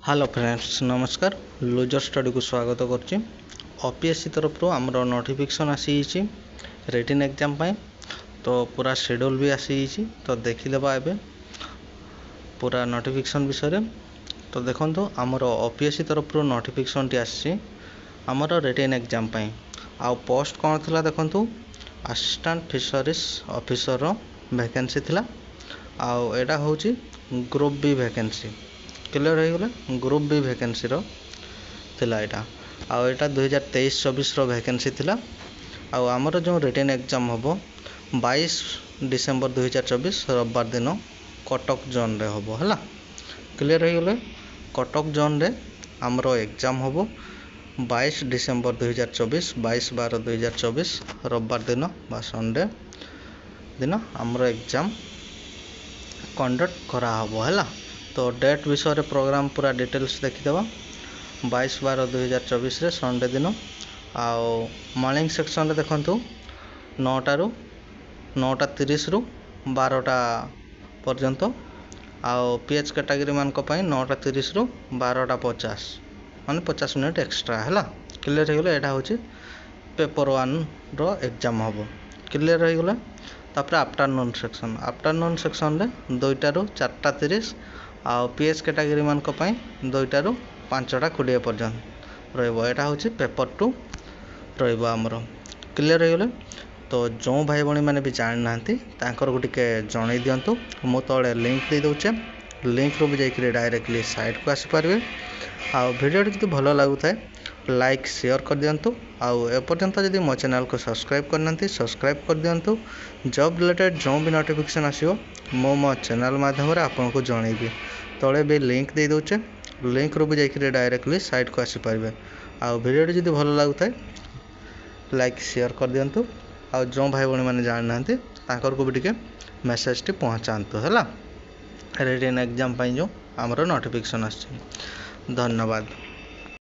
Hello friends नमस्कार loser study को स्वागत करछि। ओपीएससी तरफ आमर नोटिफिकेशन आसी रिटन एग्जाम पाई तो पूरा शेड्यूल भी आसी तो देखीदेबा एबे पूरा नोटिफिकेशन विषय। तो देखो आमर ओपीएससी तरफ नोटिफिकेशन टी आसी आमर रिटन एग्जाम पाई आ पोस्ट कौन थिला देखंतु असिस्टेंट फिशरीज ऑफिसर वैकेंसी थिला आ एटा होची ग्रुप बी वैकेंसी। क्लियर हो गले ग्रुप बी वैकेंसी रो थिला एटा आ एटा 2023-24 रो वैकेंसी थिला आ हमर जो रिटन एग्जाम हबो 22 डिसेंबर 2024 रविवार दिन कटक जोन रे हबो हला। क्लियर हो गले कटक जोन रे हमर एग्जाम हबो 22 डिसेंबर 2024 22/12/2024 रविवार दिन बा संडे दिन हमर एग्जाम कंडक्ट करा हबो हला। तो डेट विषय प्रोग्राम पूरा डिटेल्स देखीदेवा 22/12/2024 रे संडे दिन आओ मॉर्निंग सेक्शन रे देखंतु 9टा रु 9:30 रु 12टा पर्यंत आओ पीएच कैटेगरी मान को पई 9:30 रु 12:50 माने 50 मिनिट एक्स्ट्रा हला। क्लियर हो गले एटा होची पेपर 1 रो एग्जाम हबो। क्लियर हो गले तापर आफ्टरनून सेक्शन रे 2टा रु 4:30 आ पीएच कैटेगरी मान को पई 2टा रु 5:20 पर्यंत रहइबो। एटा होची पेपर 2 रहइबो हमरो। क्लियर हो गले तो जो भाई बणी माने भी जान नांती तांकर गुटी के जणै दियंतु मो तळे लिंक दे दोचे लिंक रो भी जाई डायरेक्टली साइट को आसी परबे। आ वीडियो जदि भलो लागु थाए लाइक शेयर कर दियंतु आ एपर्यंत जदि मो चैनल को सब्सक्राइब करनांती सब्सक्राइब कर दियंतु। जॉब रिलेटेड जो भी नोटिफिकेशन आसीओ मो चैनल माध्यम रे आपन को जणैबी। तळे भी लिंक दे दोचे लिंक रो भी जाई डायरेक्टली साइट को आसी परबे। आ वीडियो जदि भलो लागु थाए लाइक शेयर कर दियंतु आ जो भाई बणी माने जान नांती तांकर को भी टिके मेसेज टी पहुंचांतु हला। रिटन एग्जाम पाई जो हमरो नोटिफिकेशन आछि। धन्यवाद।